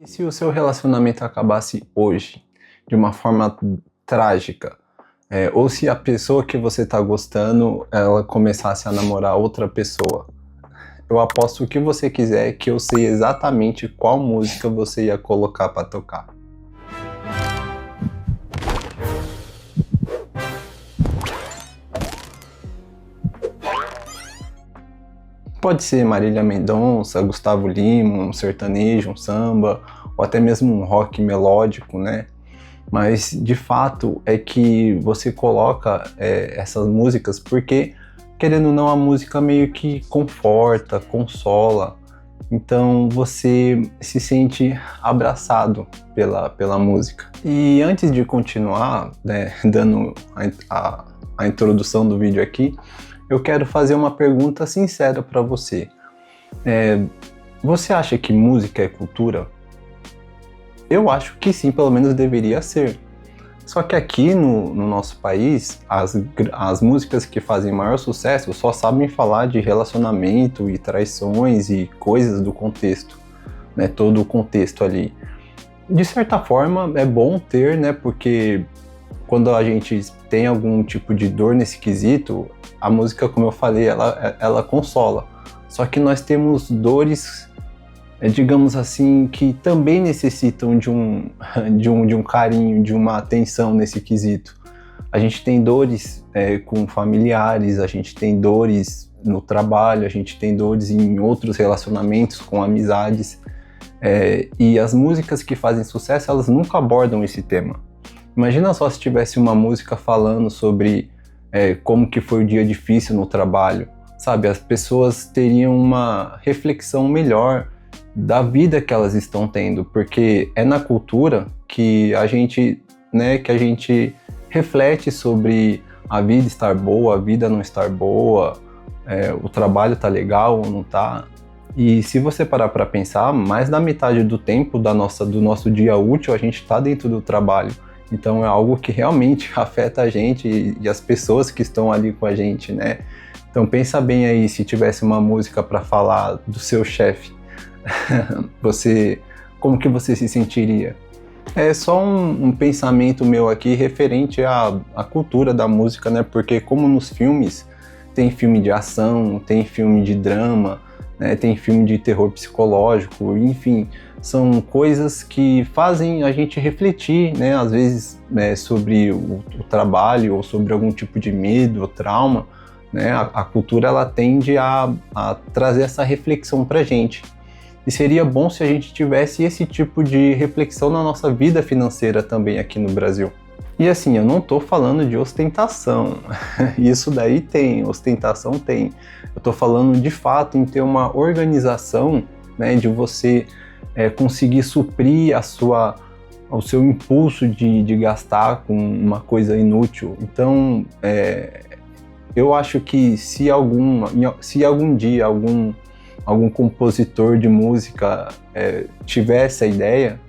E se o seu relacionamento acabasse hoje, de uma forma trágica? Ou se a pessoa que você tá gostando, ela começasse a namorar outra pessoa? Eu aposto o que você quiser que eu sei exatamente qual música você ia colocar pra tocar. Pode ser Marília Mendonça, Gustavo Lima, um sertanejo, um samba, ou até mesmo um rock melódico, né? Mas de fato é que você coloca essas músicas porque, querendo ou não, a música meio que conforta, consola. Então você se sente abraçado pela música. E antes de continuar, né, dando a introdução do vídeo aqui, eu quero fazer uma pergunta sincera para você. Você acha que música é cultura? Eu acho que sim, pelo menos deveria ser. Só que aqui no nosso país, as músicas que fazem maior sucesso só sabem falar de relacionamento e traições e coisas do contexto, né? Todo o contexto ali. De certa forma é bom ter, né? Porque quando a gente tem algum tipo de dor nesse quesito, a música, como eu falei, ela consola. Só que nós temos dores, digamos assim, que também necessitam de um carinho, de uma atenção nesse quesito. A gente tem dores com familiares, a gente tem dores no trabalho, a gente tem dores em outros relacionamentos, com amizades. E as músicas que fazem sucesso, elas nunca abordam esse tema. Imagina só se tivesse uma música falando sobre como que foi o dia difícil no trabalho, sabe? As pessoas teriam uma reflexão melhor da vida que elas estão tendo, porque é na cultura que a gente reflete sobre a vida estar boa, a vida não estar boa, o trabalho tá legal ou não tá. E se você parar para pensar, mais da metade do tempo do nosso dia útil a gente tá dentro do trabalho. Então é algo que realmente afeta a gente e as pessoas que estão ali com a gente, né? Então pensa bem aí, se tivesse uma música para falar do seu chefe, como que você se sentiria? É só um pensamento meu aqui referente à cultura da música, né? Porque como nos filmes, tem filme de ação, tem filme de drama, né? Tem filme de terror psicológico, enfim, são coisas que fazem a gente refletir, né? Às vezes sobre o trabalho ou sobre algum tipo de medo ou trauma, né? A cultura ela tende a trazer essa reflexão pra gente. E seria bom se a gente tivesse esse tipo de reflexão na nossa vida financeira também aqui no Brasil. E assim, eu não tô falando de ostentação, isso daí tem, ostentação tem. Eu tô falando de fato em ter uma organização, né, de você conseguir suprir o seu impulso de gastar com uma coisa inútil. Então, eu acho que se algum dia algum compositor de música tiver essa ideia,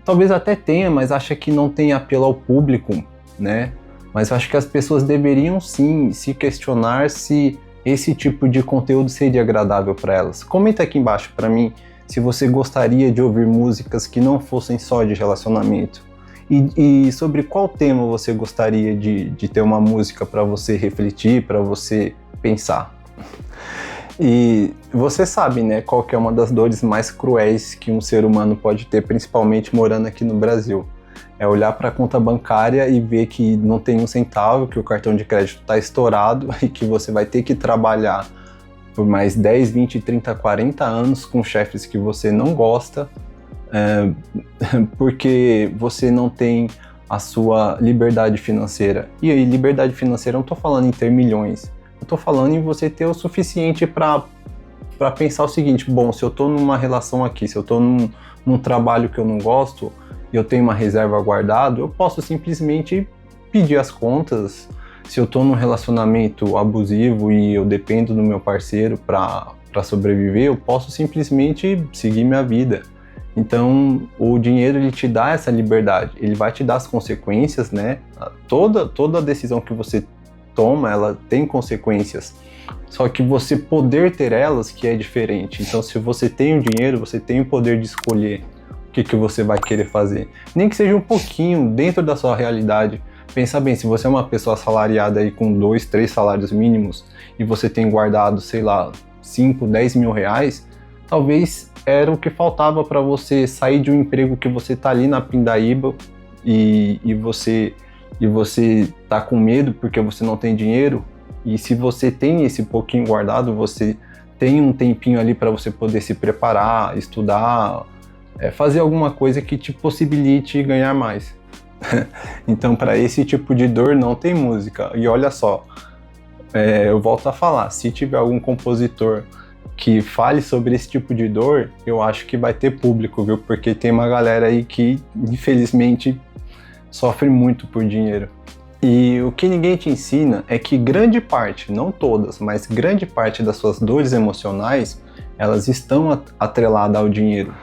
talvez até tenha, mas acha que não tem apelo ao público, né? Mas eu acho que as pessoas deveriam sim se questionar se esse tipo de conteúdo seria agradável para elas. Comenta aqui embaixo para mim se você gostaria de ouvir músicas que não fossem só de relacionamento. E sobre qual tema você gostaria de ter uma música para você refletir, para você pensar. E você sabe, né, qual que é uma das dores mais cruéis que um ser humano pode ter, principalmente morando aqui no Brasil. É olhar para a conta bancária e ver que não tem um centavo, que o cartão de crédito está estourado e que você vai ter que trabalhar por mais 10, 20, 30, 40 anos com chefes que você não gosta, porque você não tem a sua liberdade financeira. E aí, liberdade financeira, eu não estou falando em ter milhões, eu tô falando em você ter o suficiente para pensar o seguinte: bom, se eu tô numa relação aqui, se eu tô num trabalho que eu não gosto e eu tenho uma reserva guardada, eu posso simplesmente pedir as contas. Se eu tô num relacionamento abusivo e eu dependo do meu parceiro para sobreviver, eu posso simplesmente seguir minha vida. Então, o dinheiro ele te dá essa liberdade, ele vai te dar as consequências, né? Toda decisão que você toma, ela tem consequências. Só que você poder ter elas que é diferente. Então, se você tem o dinheiro, você tem o poder de escolher que você vai querer fazer. Nem que seja um pouquinho dentro da sua realidade. Pensa bem, se você é uma pessoa assalariada aí com 2, 3 salários mínimos e você tem guardado, sei lá, 5, 10 mil reais, talvez era o que faltava para você sair de um emprego que você tá ali na pindaíba e você tá com medo porque você não tem dinheiro. E se você tem esse pouquinho guardado, você tem um tempinho ali para você poder se preparar, estudar, fazer alguma coisa que te possibilite ganhar mais. Então, para esse tipo de dor, não tem música. E olha só, eu volto a falar, se tiver algum compositor que fale sobre esse tipo de dor, eu acho que vai ter público, viu? Porque tem uma galera aí que, infelizmente, sofre muito por dinheiro. E o que ninguém te ensina é que grande parte, não todas, mas grande parte das suas dores emocionais, elas estão atreladas ao dinheiro.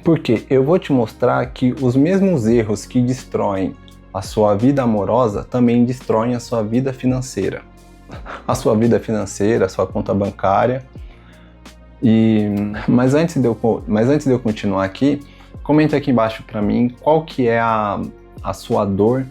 Porque eu vou te mostrar que os mesmos erros que destroem a sua vida amorosa também destroem a sua vida financeira. A sua vida financeira, a sua conta bancária. Mas antes de eu continuar aqui, comenta aqui embaixo para mim qual que é a sua dor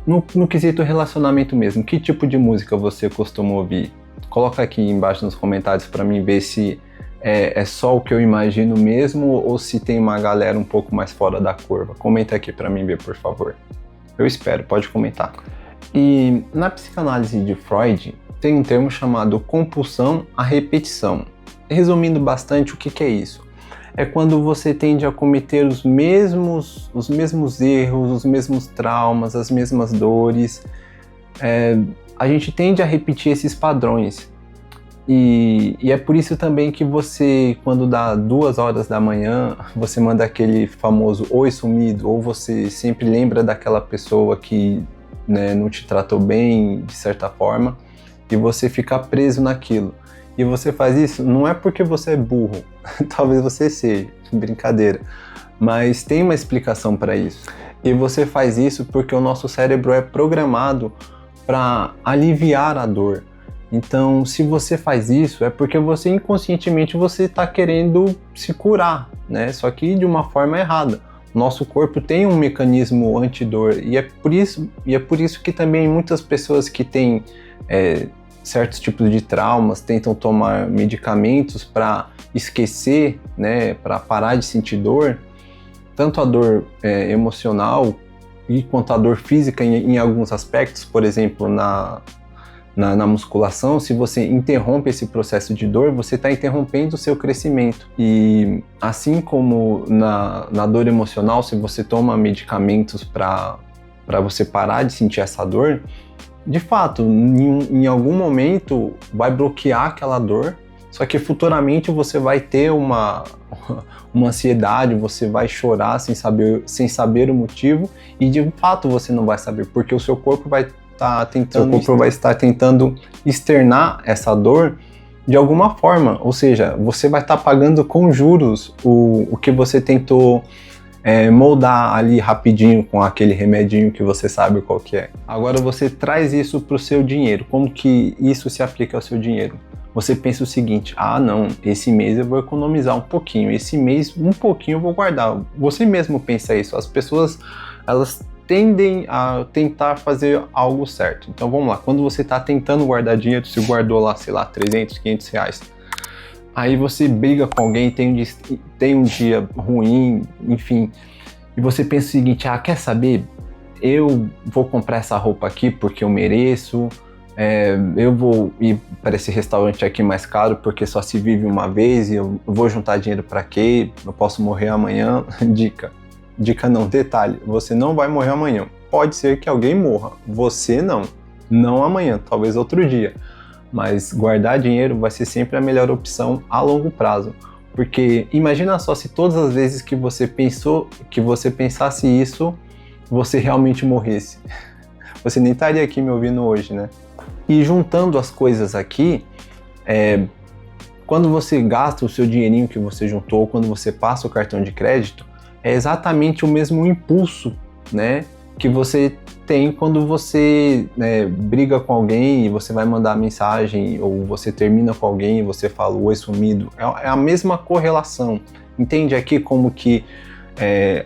no quesito relacionamento mesmo. Que tipo de música você costuma ouvir? Coloca aqui embaixo nos comentários para mim ver se é só o que eu imagino mesmo ou se tem uma galera um pouco mais fora da curva. Comenta aqui para mim ver, por favor. Eu espero, pode comentar. E na psicanálise de Freud, tem um termo chamado compulsão à repetição. Resumindo bastante, o que é isso? É quando você tende a cometer os mesmos erros, os mesmos traumas, as mesmas dores. A gente tende a repetir esses padrões. E é por isso também que você, quando dá 2 horas da manhã, você manda aquele famoso oi sumido, ou você sempre lembra daquela pessoa que, né, não te tratou bem, de certa forma, e você fica preso naquilo. E você faz isso não é porque você é burro, talvez você seja, brincadeira, mas tem uma explicação para isso. E você faz isso porque o nosso cérebro é programado para aliviar a dor. Então, se você faz isso, é porque você inconscientemente você está querendo se curar, né? Só que de uma forma errada. Nosso corpo tem um mecanismo antidor e é por isso que também muitas pessoas que têm certos tipos de traumas tentam tomar medicamentos para esquecer, né? Para parar de sentir dor, tanto a dor emocional quanto a dor física em alguns aspectos, por exemplo, na musculação. Se você interrompe esse processo de dor, você está interrompendo o seu crescimento. E assim como na dor emocional, se você toma medicamentos para você parar de sentir essa dor, de fato, em algum momento vai bloquear aquela dor, só que futuramente você vai ter uma ansiedade, você vai chorar sem saber o motivo, e de fato você não vai saber, porque o seu corpo vai estar tentando externar essa dor de alguma forma, ou seja, você vai estar pagando com juros o que você tentou moldar ali rapidinho com aquele remedinho que você sabe qual que é. Agora você traz isso para o seu dinheiro. Como que isso se aplica ao seu dinheiro? Você pensa o seguinte: não, esse mês eu vou economizar um pouquinho, esse mês um pouquinho eu vou guardar. Você mesmo pensa isso. As pessoas, elas tendem a tentar fazer algo certo. Então vamos lá, quando você está tentando guardar dinheiro, você guardou lá, sei lá, 300, 500 reais. Aí você briga com alguém, tem um dia ruim, enfim, e você pensa o seguinte: quer saber? Eu vou comprar essa roupa aqui porque eu mereço, eu vou ir para esse restaurante aqui mais caro porque só se vive uma vez e eu vou juntar dinheiro para quê? Eu posso morrer amanhã. Dica não, detalhe, você não vai morrer amanhã. Pode ser que alguém morra, você não amanhã, talvez outro dia. Mas guardar dinheiro vai ser sempre a melhor opção a longo prazo. Porque imagina só se todas as vezes que você pensasse isso, você realmente morresse. Você nem estaria aqui me ouvindo hoje, né? E juntando as coisas aqui, quando você gasta o seu dinheirinho que você juntou, quando você passa o cartão de crédito, é exatamente o mesmo impulso, né, que você tem quando você briga com alguém e você vai mandar mensagem, ou você termina com alguém e você fala oi sumido. É a mesma correlação. Entende aqui como que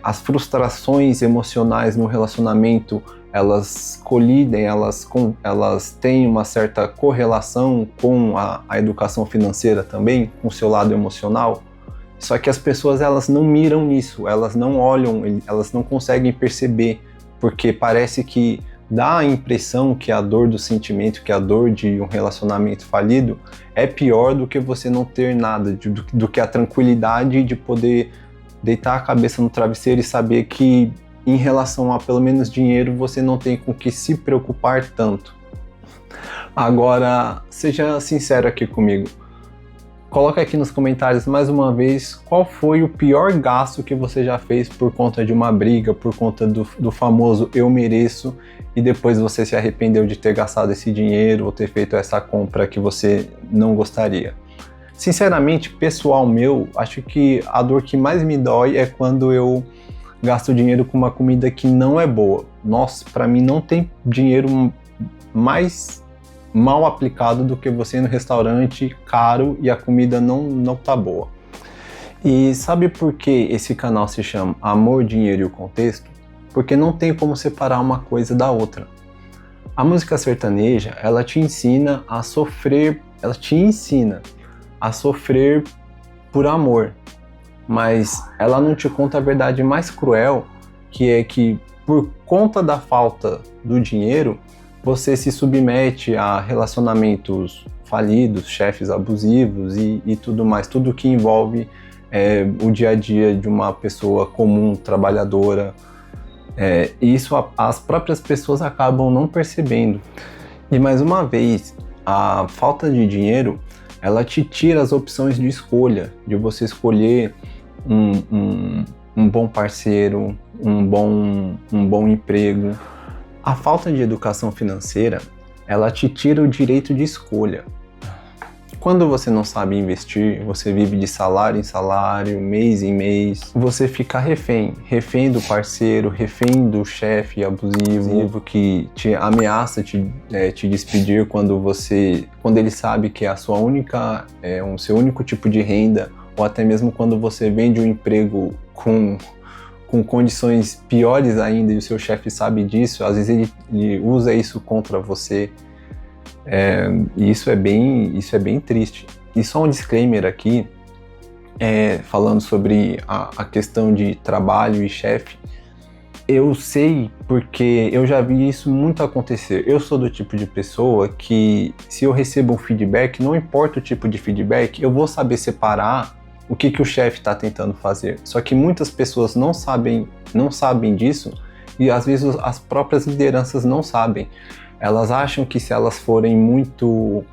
as frustrações emocionais no relacionamento, elas colidem, elas têm uma certa correlação com a educação financeira também, com o seu lado emocional. Só que as pessoas, elas não miram nisso, elas não olham, elas não conseguem perceber, porque parece que dá a impressão que a dor do sentimento, que a dor de um relacionamento falido é pior do que você não ter nada, do que a tranquilidade de poder deitar a cabeça no travesseiro e saber que em relação a pelo menos dinheiro você não tem com que se preocupar tanto. Agora, seja sincero aqui comigo. Coloca aqui nos comentários mais uma vez qual foi o pior gasto que você já fez por conta de uma briga, por conta do famoso eu mereço, e depois você se arrependeu de ter gastado esse dinheiro ou ter feito essa compra que você não gostaria. Sinceramente, pessoal meu, acho que a dor que mais me dói é quando eu gasto dinheiro com uma comida que não é boa. Nossa, pra mim não tem dinheiro mais mal aplicado do que você ir no restaurante caro e a comida não tá boa. E sabe por que esse canal se chama Amor, Dinheiro e o Contexto? Porque não tem como separar uma coisa da outra. A música sertaneja, ela te ensina a sofrer por amor, mas ela não te conta a verdade mais cruel, que é que por conta da falta do dinheiro, você se submete a relacionamentos falidos, chefes abusivos e tudo mais, tudo que envolve o dia a dia de uma pessoa comum, trabalhadora. Isso as próprias pessoas acabam não percebendo. E mais uma vez, a falta de dinheiro, ela te tira as opções de escolha, de você escolher um bom parceiro, um bom emprego. A falta de educação financeira, ela te tira o direito de escolha. Quando você não sabe investir, você vive de salário em salário, mês em mês, você fica refém do parceiro, refém do chefe abusivo que te ameaça te despedir quando ele sabe que é a sua única, o seu único tipo de renda, ou até mesmo quando você vende um emprego com condições piores ainda e o seu chefe sabe disso, às vezes ele usa isso contra você. E isso é bem triste. E só um disclaimer aqui, falando sobre a questão de trabalho e chefe, eu sei porque eu já vi isso muito acontecer. Eu sou do tipo de pessoa que, se eu recebo um feedback, não importa o tipo de feedback, eu vou saber separar o que o chefe está tentando fazer. Só que muitas pessoas não sabem disso, e às vezes as próprias lideranças não sabem. Elas acham que se elas forem muito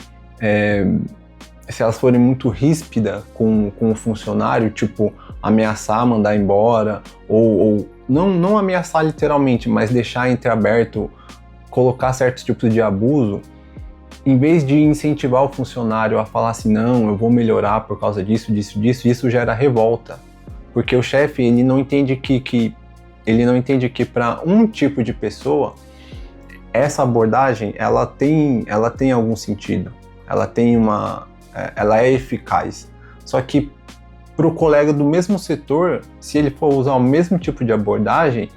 ríspidas com o funcionário, tipo ameaçar, mandar embora, ou não ameaçar literalmente, mas deixar entreaberto, colocar certos tipos de abuso, em vez de incentivar o funcionário a falar assim, não, eu vou melhorar por causa disso, isso gera revolta. Porque o chefe, ele não entende que para um tipo de pessoa, essa abordagem, ela tem algum sentido. Ela é eficaz. Só que para o colega do mesmo setor, se ele for usar o mesmo tipo de abordagem,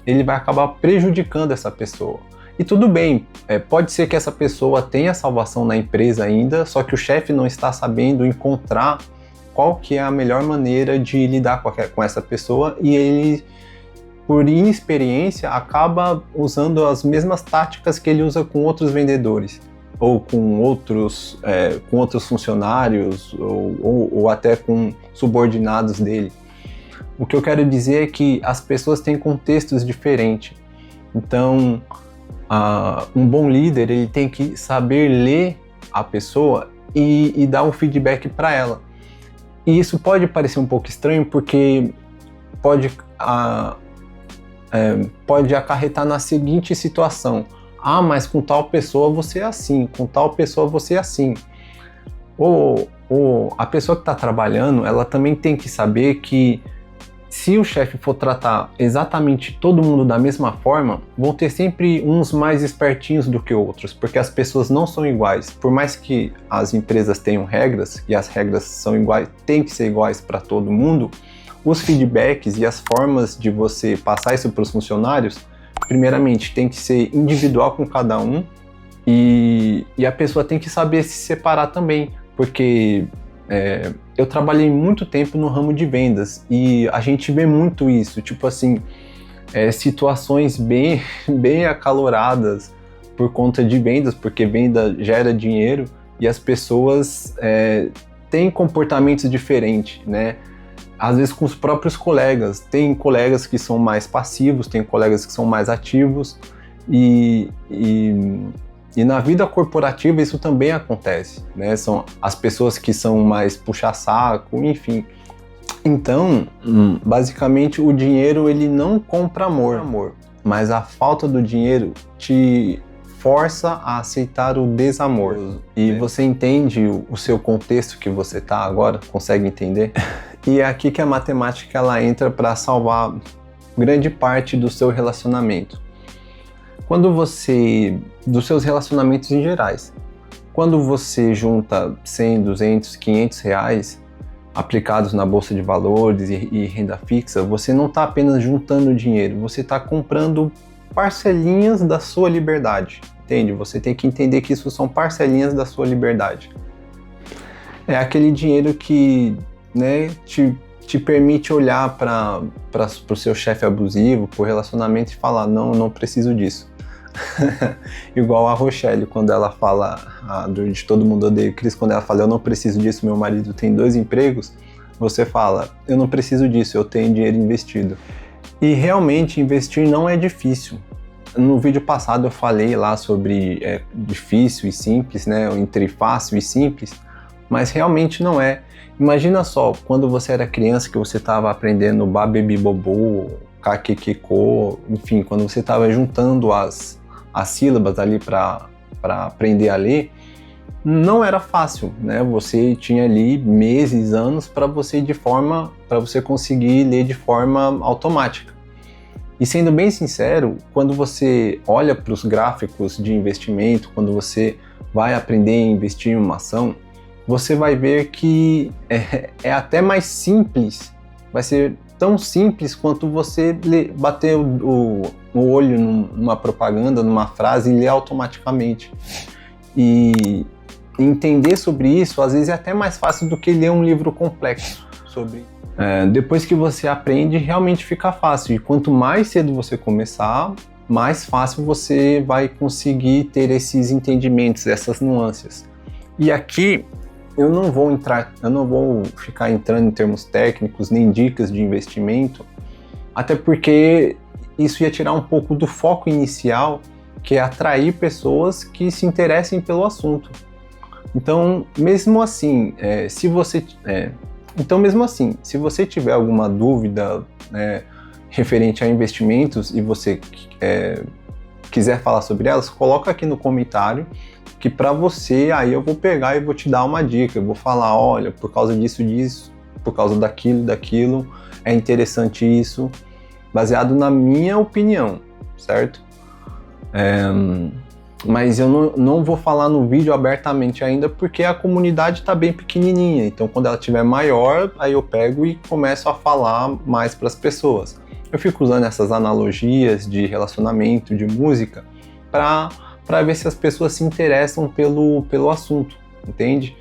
ele vai acabar prejudicando essa pessoa. E tudo bem, pode ser que essa pessoa tenha salvação na empresa ainda, só que o chefe não está sabendo encontrar qual que é a melhor maneira de lidar com essa pessoa, e ele, por inexperiência, acaba usando as mesmas táticas que ele usa com outros vendedores, ou com outros funcionários, ou até com subordinados dele. O que eu quero dizer é que as pessoas têm contextos diferentes. Então, um bom líder, ele tem que saber ler a pessoa e dar um feedback para ela. E isso pode parecer um pouco estranho, porque pode acarretar na seguinte situação: mas com tal pessoa você é assim, com tal pessoa você é assim. Ou a pessoa que está trabalhando, ela também tem que saber que, se o chefe for tratar exatamente todo mundo da mesma forma, vão ter sempre uns mais espertinhos do que outros, porque as pessoas não são iguais. Por mais que as empresas tenham regras, e as regras são iguais, tem que ser iguais para todo mundo, os feedbacks e as formas de você passar isso para os funcionários, primeiramente, tem que ser individual com cada um e a pessoa tem que saber se separar também, porque eu trabalhei muito tempo no ramo de vendas e a gente vê muito isso, tipo assim, situações bem acaloradas por conta de vendas, porque venda gera dinheiro e as pessoas têm comportamentos diferentes, né? Às vezes com os próprios colegas. Tem colegas que são mais passivos, tem colegas que são mais ativos e na vida corporativa isso também acontece, né? São as pessoas que são mais puxa-saco, enfim. Então, basicamente o dinheiro ele não compra amor, mas a falta do dinheiro te força a aceitar o desamor. E você entende o seu contexto que você está agora? Consegue entender? E é aqui que a matemática ela entra para salvar grande parte do seu relacionamento. Dos seus relacionamentos em gerais, quando você junta 100, 200, 500 reais aplicados na bolsa de valores e renda fixa, você não está apenas juntando dinheiro, você está comprando parcelinhas da sua liberdade, entende? Você tem que entender que isso são parcelinhas da sua liberdade. É aquele dinheiro que, né, te permite olhar para o seu chefe abusivo, para o relacionamento e falar, não preciso disso. Igual a Rochelle, quando ela fala, de Todo Mundo Odeia o Chris, quando ela fala, eu não preciso disso, meu marido tem 2 empregos, você fala, eu não preciso disso, eu tenho dinheiro investido. E realmente investir não é difícil. No vídeo passado eu falei lá sobre difícil e simples, né, entre fácil e simples, mas realmente não é. Imagina só, quando você era criança que você estava aprendendo Babebi Bobô, Kakekeko, enfim, quando você estava juntando as sílabas ali para aprender a ler, não era fácil, né? Você tinha ali meses, anos para você conseguir ler de forma automática. E sendo bem sincero, quando você olha para os gráficos de investimento, quando você vai aprender a investir em uma ação, você vai ver que é até mais simples, vai ser tão simples quanto você bater o olho numa propaganda, numa frase e ler automaticamente. E entender sobre isso, às vezes, é até mais fácil do que ler um livro complexo sobre. Depois que você aprende, realmente fica fácil. E quanto mais cedo você começar, mais fácil você vai conseguir ter esses entendimentos, essas nuances. E aqui eu não vou ficar entrando em termos técnicos nem dicas de investimento, até porque isso ia tirar um pouco do foco inicial, que é atrair pessoas que se interessem pelo assunto. Então, mesmo assim, se você tiver alguma dúvida referente a investimentos e você quiser falar sobre elas, coloca aqui no comentário, que para você, aí eu vou pegar e vou te dar uma dica, eu vou falar, olha, por causa disso, por causa daquilo, é interessante isso, baseado na minha opinião, certo? Mas eu não vou falar no vídeo abertamente ainda, porque a comunidade está bem pequenininha, então quando ela estiver maior, aí eu pego e começo a falar mais para as pessoas. Eu fico usando essas analogias de relacionamento, de música, para ver se as pessoas se interessam pelo assunto, entende?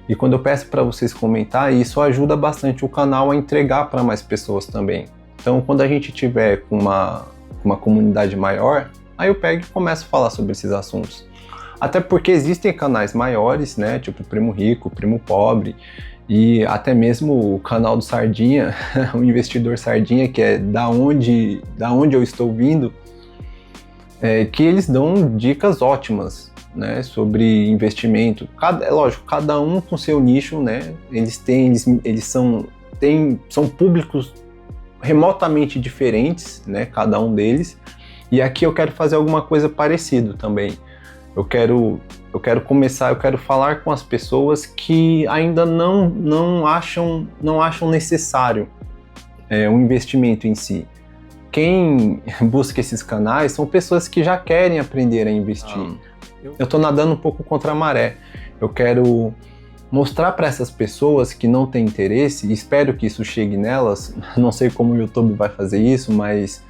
E quando eu peço para vocês comentar, isso ajuda bastante o canal a entregar para mais pessoas também. Então, quando a gente tiver com uma comunidade maior, aí eu pego e começo a falar sobre esses assuntos. Até porque existem canais maiores, né? Tipo Primo Rico, Primo Pobre, e até mesmo o canal do Sardinha, o Investidor Sardinha, que é da onde eu estou vindo, que eles dão dicas ótimas, né, sobre investimento. Lógico, cada um com seu nicho, né? Eles são públicos remotamente diferentes, né? Cada um deles. E aqui eu quero fazer alguma coisa parecida também. Eu quero falar com as pessoas que ainda não acham necessário um investimento em si. Quem busca esses canais são pessoas que já querem aprender a investir. Eu estou nadando um pouco contra a maré. Eu quero Mostrar para essas pessoas que não têm interesse, e espero que isso chegue nelas, não sei como o YouTube vai fazer isso, mas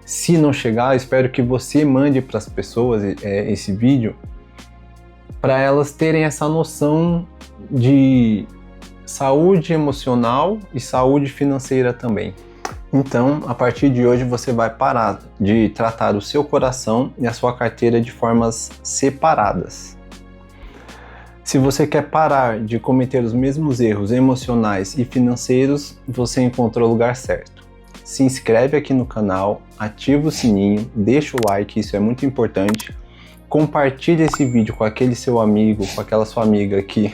se não chegar, espero que você mande para as pessoas esse vídeo, para elas terem essa noção de saúde emocional e saúde financeira também. Então, a partir de hoje você vai parar de tratar o seu coração e a sua carteira de formas separadas. Se você quer parar de cometer os mesmos erros emocionais e financeiros, você encontrou o lugar certo. Se inscreve aqui no canal, ativa o sininho, deixa o like, isso é muito importante. Compartilhe esse vídeo com aquele seu amigo, com aquela sua amiga que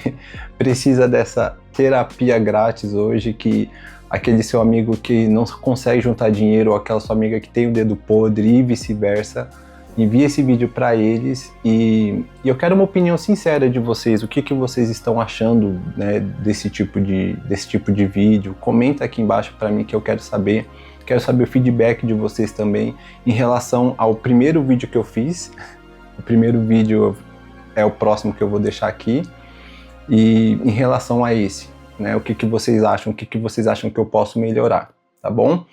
precisa dessa terapia grátis hoje, que aquele seu amigo que não consegue juntar dinheiro, ou aquela sua amiga que tem o dedo podre e vice-versa. Envie esse vídeo para eles e eu quero uma opinião sincera de vocês. O que vocês estão achando, né, desse tipo de vídeo? Comenta aqui embaixo para mim que eu quero saber. Quero saber o feedback de vocês também em relação ao primeiro vídeo que eu fiz. O primeiro vídeo é o próximo que eu vou deixar aqui. E em relação a esse, né, o que vocês acham? O que vocês acham que eu posso melhorar? Tá bom?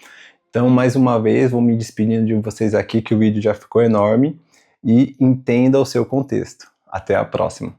Então, mais uma vez, vou me despedindo de vocês aqui, que o vídeo já ficou enorme, e entenda o seu contexto. Até a próxima!